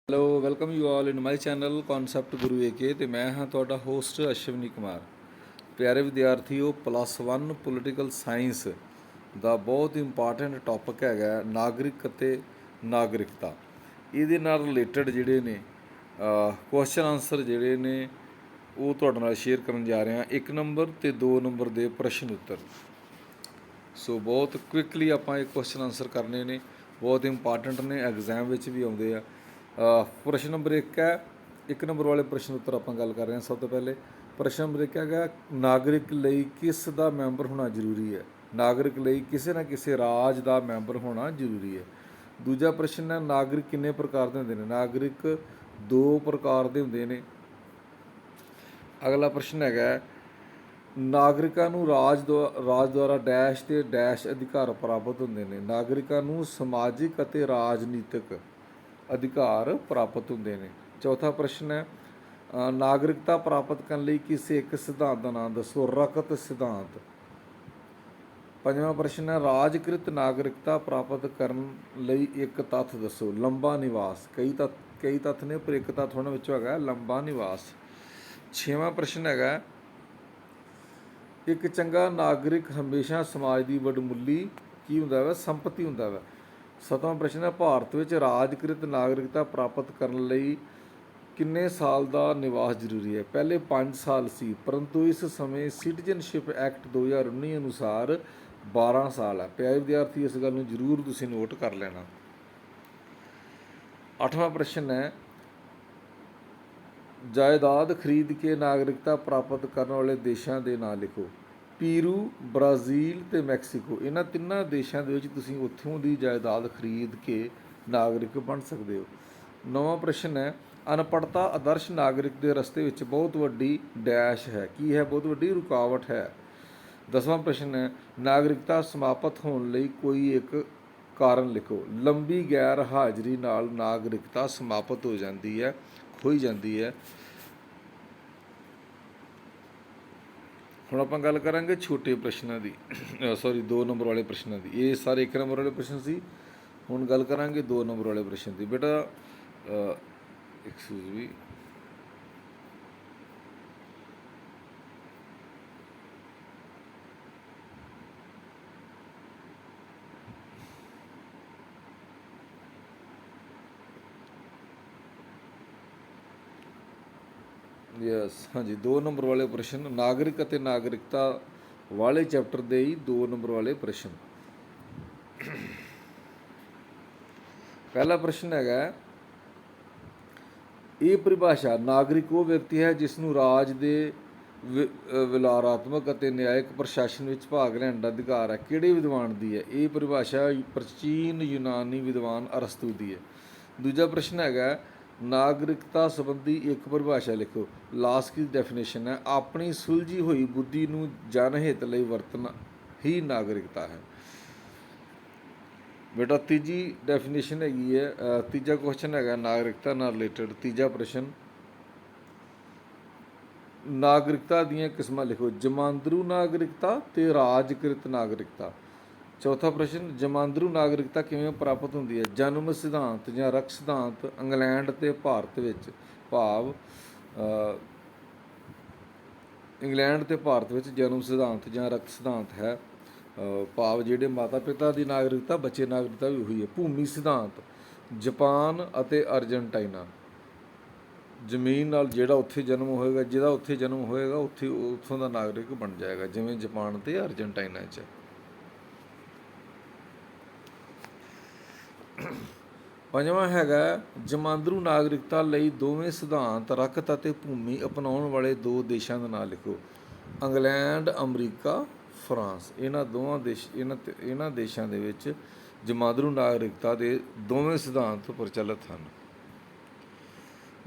Hello welcome you all in my channel concept Guru AK ਤੇ ਮੈਂ ਹਾਂ ਤੁਹਾਡਾ ਹੋਸਟ ਅਸ਼ਵਨੀ ਕੁਮਾਰ। ਪਿਆਰੇ ਵਿਦਿਆਰਥੀਓ, +1 ਪੋਲੀਟੀਕਲ ਸਾਇੰਸ ਦਾ ਬਹੁਤ ਇੰਪੋਰਟੈਂਟ ਟੌਪਿਕ ਹੈਗਾ ਨਾਗਰਿਕ ਅਤੇ ਨਾਗਰਿਕਤਾ। ਇਹਦੇ ਨਾਲ ਰਿਲੇਟਡ ਜਿਹੜੇ ਨੇ ਕੁਐਸਚਨ ਆਨਸਰ ਜਿਹੜੇ ਨੇ ਉਹ ਤੁਹਾਡੇ ਨਾਲ ਸ਼ੇਅਰ ਕਰਨ ਜਾ ਰਹੇ ਹਾਂ। 1 ਨੰਬਰ ਅਤੇ 2 ਨੰਬਰ ਦੇ ਪ੍ਰਸ਼ਨ ਉੱਤਰ। ਸੋ ਬਹੁਤ ਕੁਇਕਲੀ ਆਪਾਂ ਇਹ ਕੁਐਸਚਨ ਆਨਸਰ ਕਰਨੇ ਨੇ, ਬਹੁਤ ਇੰਪੋਰਟੈਂਟ ਨੇ, ਐਗਜ਼ਾਮ ਵਿੱਚ ਵੀ ਆਉਂਦੇ ਆ। ਪ੍ਰਸ਼ਨ ਨੰਬਰ 1 ਹੈ, 1 ਨੰਬਰ ਵਾਲੇ ਪ੍ਰਸ਼ਨ ਉੱਤਰ ਆਪਾਂ ਗੱਲ ਕਰ ਰਹੇ ਹਾਂ। ਸਭ ਤੋਂ ਪਹਿਲੇ ਪ੍ਰਸ਼ਨ ਨੰਬਰ 1 ਹੈਗਾ, ਨਾਗਰਿਕ ਲਈ ਕਿਸ ਦਾ ਮੈਂਬਰ ਹੋਣਾ ਜ਼ਰੂਰੀ ਹੈ? ਨਾਗਰਿਕ ਲਈ ਕਿਸੇ ਨਾ ਕਿਸੇ ਰਾਜ ਦਾ ਮੈਂਬਰ ਹੋਣਾ ਜ਼ਰੂਰੀ ਹੈ। ਦੂਜਾ ਪ੍ਰਸ਼ਨ ਹੈ, ਨਾਗਰਿਕ ਕਿੰਨੇ ਪ੍ਰਕਾਰ ਦੇ ਹੁੰਦੇ ਨੇ? ਨਾਗਰਿਕ 2 ਪ੍ਰਕਾਰ ਦੇ ਹੁੰਦੇ ਨੇ। ਅਗਲਾ ਪ੍ਰਸ਼ਨ ਹੈਗਾ, ਨਾਗਰਿਕਾਂ ਨੂੰ ਰਾਜ ਦੁਆਰਾ ਡੈਸ਼ ਤੇ ਡੈਸ਼ ਅਧਿਕਾਰ ਪ੍ਰਾਪਤ ਹੁੰਦੇ ਨੇ। ਨਾਗਰਿਕਾਂ ਨੂੰ ਸਮਾਜਿਕ ਅਤੇ ਰਾਜਨੀਤਿਕ ਅਧਿਕਾਰ ਪ੍ਰਾਪਤ ਹੁੰਦੇ ਨੇ। ਚੌਥਾ ਪ੍ਰਸ਼ਨ ਹੈ, ਨਾਗਰਿਕਤਾ ਪ੍ਰਾਪਤ ਕਰਨ ਲਈ ਕਿਸੇ ਇੱਕ ਸਿਧਾਂਤ ਦਾ ਨਾਮ ਦੱਸੋ। ਰਕਤ ਸਿਧਾਂਤ। ਪੰਜਵਾਂ ਪ੍ਰਸ਼ਨ ਹੈ, ਰਾਜਕ੍ਰਿਤ ਨਾਗਰਿਕਤਾ ਪ੍ਰਾਪਤ ਕਰਨ ਲਈ ਇੱਕ ਤੱਥ ਦੱਸੋ। ਲੰਬਾ ਨਿਵਾਸ। ਕਈ ਤੱਥ ਨੇ ਪਰ ਇੱਕ ਤੱਥ ਉਹਨਾਂ ਵਿੱਚੋਂ ਹੈਗਾ ਲੰਬਾ ਨਿਵਾਸ। ਛੇਵਾਂ ਪ੍ਰਸ਼ਨ ਹੈਗਾ, ਇੱਕ ਚੰਗਾ ਨਾਗਰਿਕ ਹਮੇਸ਼ਾ ਸਮਾਜ ਦੀ ਵਡਮੁੱਲੀ ਕੀ ਹੁੰਦਾ ਵਾ? ਸੰਪਤੀ ਹੁੰਦਾ ਵਾ। ਸੱਤਵਾਂ ਪ੍ਰਸ਼ਨ ਹੈ, ਭਾਰਤ ਵਿੱਚ ਰਾਜਕ੍ਰਿਤ ਨਾਗਰਿਕਤਾ ਪ੍ਰਾਪਤ ਕਰਨ ਲਈ ਕਿੰਨੇ ਸਾਲ ਦਾ ਨਿਵਾਸ ਜ਼ਰੂਰੀ ਹੈ? ਪਹਿਲੇ 5 ਸਾਲ ਸੀ, ਪਰੰਤੂ ਇਸ ਸਮੇਂ ਸਿਟੀਜ਼ਨਸ਼ਿਪ ਐਕਟ 2019 ਅਨੁਸਾਰ 12 ਸਾਲ ਹੈ। ਪਿਆਰੇ ਵਿਦਿਆਰਥੀ, ਇਸ ਗੱਲ ਨੂੰ ਜ਼ਰੂਰ ਤੁਸੀਂ ਨੋਟ ਕਰ ਲੈਣਾ। 8ਵਾਂ ਪ੍ਰਸ਼ਨ ਹੈ, ਜਾਇਦਾਦ ਖਰੀਦ ਕੇ ਨਾਗਰਿਕਤਾ ਪ੍ਰਾਪਤ ਕਰਨ ਵਾਲੇ ਦੇਸ਼ਾਂ ਦੇ ਨਾਂ ਲਿਖੋ। ਪੀਰੂ, ਬ੍ਰਾਜ਼ੀਲ ਅਤੇ ਮੈਕਸੀਕੋ। ਇਹਨਾਂ ਤਿੰਨਾਂ ਦੇਸ਼ਾਂ ਦੇ ਵਿੱਚ ਤੁਸੀਂ ਉੱਥੋਂ ਦੀ ਜਾਇਦਾਦ ਖਰੀਦ ਕੇ ਨਾਗਰਿਕ ਬਣ ਸਕਦੇ ਹੋ। 9ਵਾਂ ਪ੍ਰਸ਼ਨ ਹੈ, ਅਨਪੜ੍ਹਤਾ ਆਦਰਸ਼ ਨਾਗਰਿਕ ਦੇ ਰਸਤੇ ਵਿੱਚ ਬਹੁਤ ਵੱਡੀ ਡੈਸ਼ ਹੈ। ਕੀ ਹੈ? ਬਹੁਤ ਵੱਡੀ ਰੁਕਾਵਟ ਹੈ। 10ਵਾਂ ਪ੍ਰਸ਼ਨ ਹੈ, ਨਾਗਰਿਕਤਾ ਸਮਾਪਤ ਹੋਣ ਲਈ ਕੋਈ ਇੱਕ ਕਾਰਨ ਲਿਖੋ। ਲੰਬੀ ਗੈਰ ਹਾਜ਼ਰੀ ਨਾਲ ਨਾਗਰਿਕਤਾ ਸਮਾਪਤ ਹੋ ਜਾਂਦੀ ਹੈ, ਖੋਈ ਜਾਂਦੀ ਹੈ। ਹੁਣ ਆਪਾਂ ਗੱਲ ਕਰਾਂਗੇ ਛੋਟੇ ਪ੍ਰਸ਼ਨਾਂ ਦੀ, 2 ਨੰਬਰ ਵਾਲੇ ਪ੍ਰਸ਼ਨਾਂ ਦੀ। ਇਹ ਸਾਰੇ 1 ਨੰਬਰ ਵਾਲੇ ਪ੍ਰਸ਼ਨ ਸੀ। ਹੁਣ ਗੱਲ ਕਰਾਂਗੇ 2 ਨੰਬਰ ਵਾਲੇ ਪ੍ਰਸ਼ਨ ਦੀ। ਬੇਟਾ ਐਕਸਕਿਊਜ਼ ਮੀ, ਹਾਂਜੀ 2 ਨੰਬਰ ਵਾਲੇ ਪ੍ਰਸ਼ਨ, ਨਾਗਰਿਕ ਅਤੇ ਨਾਗਰਿਕਤਾ ਵਾਲੇ ਚੈਪਟਰ ਦੇ ਹੀ 2 ਨੰਬਰ ਵਾਲੇ ਪ੍ਰਸ਼ਨ। ਪਹਿਲਾ ਪ੍ਰਸ਼ਨ ਹੈਗਾ, ਇਹ ਪਰਿਭਾਸ਼ਾ, ਨਾਗਰਿਕ ਉਹ ਵਿਅਕਤੀ ਹੈ ਜਿਸ ਨੂੰ ਰਾਜ ਦੇ ਵਿਲਾਰਾਤਮਕ ਅਤੇ ਨਿਆਇਕ ਪ੍ਰਸ਼ਾਸਨ ਵਿੱਚ ਭਾਗ ਲੈਣ ਦਾ ਅਧਿਕਾਰ ਹੈ। ਕਿਹੜੇ ਵਿਦਵਾਨ ਦੀ ਹੈ? ਇਹ ਪਰਿਭਾਸ਼ਾ ਪ੍ਰਾਚੀਨ ਯੂਨਾਨੀ ਵਿਦਵਾਨ ਅਰਸਤੂ ਦੀ ਹੈ। ਦੂਜਾ ਪ੍ਰਸ਼ਨ ਹੈਗਾ, ਨਾਗਰਿਕਤਾ ਸੰਬੰਧੀ ਇੱਕ ਪਰਿਭਾਸ਼ਾ ਲਿਖੋ। ਲਾਸਕੀ ਡੈਫੀਨੇਸ਼ਨ ਹੈ, ਆਪਣੀ ਸੁਲਝੀ ਹੋਈ ਬੁੱਧੀ ਨੂੰ ਜਨਹਿਤ ਲਈ ਵਰਤਣਾ ਹੀ ਨਾਗਰਿਕਤਾ ਹੈ। ਬੇਟਾ ਤੀਜੀ ਡੈਫੀਨੇਸ਼ਨ ਹੈਗੀ ਹੈ, ਤੀਜਾ ਕੁਐਸਚਨ ਹੈਗਾ ਨਾਗਰਿਕਤਾ ਨਾਲ ਰਿਲੇਟਡ। ਤੀਜਾ ਪ੍ਰਸ਼ਨ, ਨਾਗਰਿਕਤਾ ਦੀਆਂ ਕਿਸਮਾਂ ਲਿਖੋ। ਜਮਾਂਦਰੂ ਨਾਗਰਿਕਤਾ ਅਤੇ ਰਾਜਕ੍ਰਿਤ ਨਾਗਰਿਕਤਾ। ਚੌਥਾ ਪ੍ਰਸ਼ਨ, ਜਮਾਂਦਰੂ ਨਾਗਰਿਕਤਾ ਕਿਵੇਂ ਪ੍ਰਾਪਤ ਹੁੰਦੀ ਹੈ? ਜਨਮ ਸਿਧਾਂਤ ਜਾਂ ਰਕ ਸਿਧਾਂਤ ਇੰਗਲੈਂਡ ਅਤੇ ਭਾਰਤ ਵਿੱਚ, ਭਾਵ ਇੰਗਲੈਂਡ ਅਤੇ ਭਾਰਤ ਵਿੱਚ ਜਨਮ ਸਿਧਾਂਤ ਜਾਂ ਰਕ ਸਿਧਾਂਤ ਹੈ, ਭਾਵ ਜਿਹੜੇ ਮਾਤਾ ਪਿਤਾ ਦੀ ਨਾਗਰਿਕਤਾ, ਬੱਚੇ ਨਾਗਰਿਕਤਾ ਵੀ ਉਹੀ ਹੈ। ਭੂਮੀ ਸਿਧਾਂਤ ਜਾਪਾਨ ਅਤੇ ਅਰਜਨਟਾਈਨਾ। ਜ਼ਮੀਨ ਨਾਲ ਜਿਹੜਾ ਉੱਥੇ ਜਨਮ ਹੋਏਗਾ, ਜਿਹਦਾ ਉੱਥੇ ਜਨਮ ਹੋਏਗਾ ਉੱਥੋਂ ਦਾ ਨਾਗਰਿਕ ਬਣ ਜਾਏਗਾ, ਜਿਵੇਂ ਜਾਪਾਨ ਅਤੇ ਅਰਜਨਟਾਈਨਾ 'ਚ। ਪੰਜਵਾਂ ਹੈਗਾ, ਜਮਾਂਦਰੂ ਨਾਗਰਿਕਤਾ ਲਈ ਦੋਵੇਂ ਸਿਧਾਂਤ ਰਕਤ ਅਤੇ ਭੂਮੀ ਅਪਣਾਉਣ ਵਾਲੇ 2 ਦੇਸ਼ਾਂ ਦਾ ਨਾਮ ਲਿਖੋ। England, America, France. ਇਹਨਾਂ ਦੇਸ਼ਾਂ ਦੇ ਵਿੱਚ ਜਮਾਂਦਰੂ ਨਾਗਰਿਕਤਾ ਦੇ ਦੋਵੇਂ ਸਿਧਾਂਤ ਪ੍ਰਚਲਿਤ ਹਨ।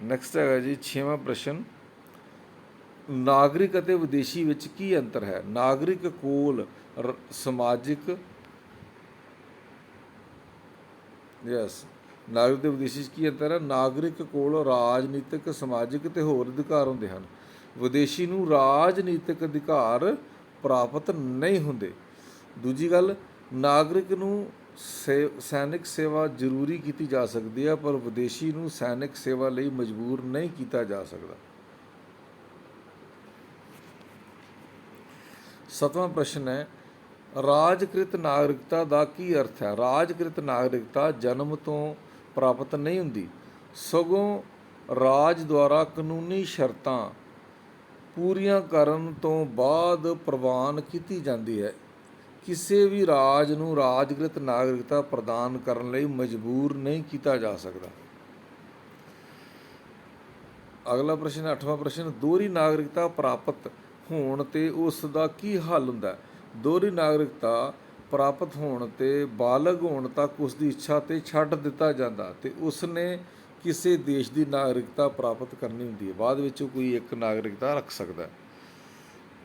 ਨੈਕਸਟ ਹੈਗਾ ਜੀ 6ਵਾਂ ਪ੍ਰਸ਼ਨ, ਨਾਗਰਿਕ ਅਤੇ ਵਿਦੇਸ਼ੀ ਵਿੱਚ ਕੀ ਅੰਤਰ ਹੈ? ਨਾਗਰਿਕ ਕੋਲ ਸਮਾਜਿਕ ਨਾਗਰਿਕ ਅਤੇ ਵਿਦੇਸ਼ੀ 'ਚ ਕੀ ਅੰਤਰ ਹੈ? ਨਾਗਰਿਕ ਕੋਲ ਰਾਜਨੀਤਿਕ, ਸਮਾਜਿਕ ਅਤੇ ਹੋਰ ਅਧਿਕਾਰ ਹੁੰਦੇ ਹਨ। ਵਿਦੇਸ਼ੀ ਨੂੰ ਰਾਜਨੀਤਿਕ ਅਧਿਕਾਰ ਪ੍ਰਾਪਤ ਨਹੀਂ ਹੁੰਦੇ। ਦੂਜੀ ਗੱਲ, ਨਾਗਰਿਕ ਨੂੰ ਸੈਨਿਕ ਸੇਵਾ ਜ਼ਰੂਰੀ ਕੀਤੀ ਜਾ ਸਕਦੀ ਹੈ, ਪਰ ਵਿਦੇਸ਼ੀ ਨੂੰ ਸੈਨਿਕ ਸੇਵਾ ਲਈ ਮਜਬੂਰ ਨਹੀਂ ਕੀਤਾ ਜਾ ਸਕਦਾ। 7ਵਾਂ ਪ੍ਰਸ਼ਨ ਹੈ, ਰਾਜਕ੍ਰਿਤ ਨਾਗਰਿਕਤਾ ਦਾ ਕੀ ਅਰਥ ਹੈ? ਰਾਜਕ੍ਰਿਤ ਨਾਗਰਿਕਤਾ ਜਨਮ ਤੋਂ ਪ੍ਰਾਪਤ ਨਹੀਂ ਹੁੰਦੀ, ਸਗੋਂ ਰਾਜ ਦੁਆਰਾ ਕਾਨੂੰਨੀ ਸ਼ਰਤਾਂ ਪੂਰੀਆਂ ਕਰਨ ਤੋਂ ਬਾਅਦ ਪ੍ਰਵਾਨ ਕੀਤੀ ਜਾਂਦੀ ਹੈ। ਕਿਸੇ ਵੀ ਰਾਜ ਨੂੰ ਰਾਜਕ੍ਰਿਤ ਨਾਗਰਿਕਤਾ ਪ੍ਰਦਾਨ ਕਰਨ ਲਈ ਮਜਬੂਰ ਨਹੀਂ ਕੀਤਾ ਜਾ ਸਕਦਾ। ਅਗਲਾ ਪ੍ਰਸ਼ਨ 8ਵਾਂ ਪ੍ਰਸ਼ਨ, ਦੋਹਰੀ ਨਾਗਰਿਕਤਾ ਪ੍ਰਾਪਤ ਹੋਣ 'ਤੇ ਉਸ ਦਾ ਕੀ ਹੱਲ ਹੁੰਦਾ? ਦੋਹਰੀ ਨਾਗਰਿਕਤਾ ਪ੍ਰਾਪਤ ਹੋਣ 'ਤੇ ਬਾਲਗ ਹੋਣ ਤੱਕ ਉਸ ਦੀ ਇੱਛਾ 'ਤੇ ਛੱਡ ਦਿੱਤਾ ਜਾਂਦਾ ਅਤੇ ਉਸ ਨੇ ਕਿਸੇ ਦੇਸ਼ ਦੀ ਨਾਗਰਿਕਤਾ ਪ੍ਰਾਪਤ ਕਰਨੀ ਹੁੰਦੀ ਹੈ। ਬਾਅਦ ਵਿੱਚ ਕੋਈ ਇੱਕ ਨਾਗਰਿਕਤਾ ਰੱਖ ਸਕਦਾ।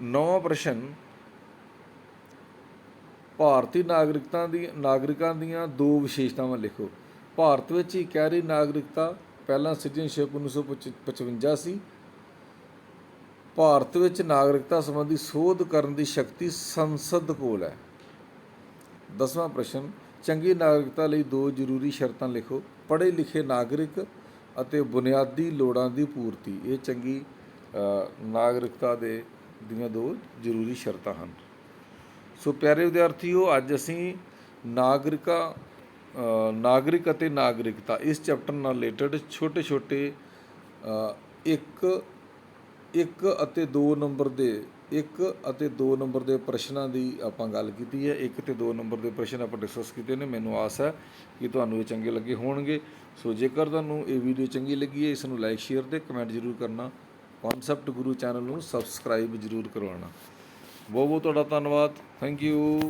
9ਵਾਂ ਪ੍ਰਸ਼ਨ, ਭਾਰਤੀ ਨਾਗਰਿਕਾਂ ਦੀਆਂ ਦੋ ਵਿਸ਼ੇਸ਼ਤਾਵਾਂ ਲਿਖੋ। ਭਾਰਤ ਵਿੱਚ ਇਕਹਿਰੀ ਨਾਗਰਿਕਤਾ ਪਹਿਲਾਂ ਸਿਟੀਜ਼ਨਸ਼ਿਪ 1955 ਸੀ। ਭਾਰਤ ਵਿੱਚ ਨਾਗਰਿਕਤਾ ਸੰਬੰਧੀ ਸੋਧ ਕਰਨ ਦੀ ਸ਼ਕਤੀ ਸੰਸਦ ਕੋਲ ਹੈ। 10ਵਾਂ ਪ੍ਰਸ਼ਨ, ਚੰਗੀ ਨਾਗਰਿਕਤਾ ਲਈ ਦੋ ਜ਼ਰੂਰੀ ਸ਼ਰਤਾਂ ਲਿਖੋ। ਪੜ੍ਹੇ ਲਿਖੇ ਨਾਗਰਿਕ ਅਤੇ ਬੁਨਿਆਦੀ ਲੋੜਾਂ ਦੀ ਪੂਰਤੀ, ਇਹ ਚੰਗੀ ਨਾਗਰਿਕਤਾ ਦੀਆਂ ਦੋ ਜ਼ਰੂਰੀ ਸ਼ਰਤਾਂ ਹਨ। ਸੋ ਪਿਆਰੇ ਵਿਦਿਆਰਥੀਓ, ਅੱਜ ਅਸੀਂ ਨਾਗਰਿਕ ਅਤੇ ਨਾਗਰਿਕਤਾ ਇਸ ਚੈਪਟਰ ਨਾਲ ਰਿਲੇਟਡ ਛੋਟੇ ਇੱਕ ਅਤੇ 2 ਨੰਬਰ ਦੇ ਪ੍ਰਸ਼ਨਾਂ ਦੀ ਆਪਾਂ ਗੱਲ ਕੀਤੀ ਹੈ। 1 ਅਤੇ 2 ਨੰਬਰ ਦੇ ਪ੍ਰਸ਼ਨ ਆਪਾਂ ਡਿਸਕਸ ਕੀਤੇ ਨੇ। ਮੈਨੂੰ ਆਸ ਹੈ ਕਿ ਤੁਹਾਨੂੰ ਇਹ ਚੰਗੇ ਲੱਗੇ ਹੋਣਗੇ। ਸੋ ਜੇਕਰ ਤੁਹਾਨੂੰ ਇਹ ਵੀਡੀਓ ਚੰਗੀ ਲੱਗੀ ਹੈ, ਇਸ ਨੂੰ ਲਾਈਕ, ਸ਼ੇਅਰ ਅਤੇ ਕਮੈਂਟ ਜ਼ਰੂਰ ਕਰਨਾ। ਕਨਸੈਪਟ ਗੁਰੂ ਚੈਨਲ ਨੂੰ ਸਬਸਕ੍ਰਾਈਬ ਜ਼ਰੂਰ ਕਰਵਾਉਣਾ। ਬਹੁਤ ਬਹੁਤ ਤੁਹਾਡਾ ਧੰਨਵਾਦ। Thank you.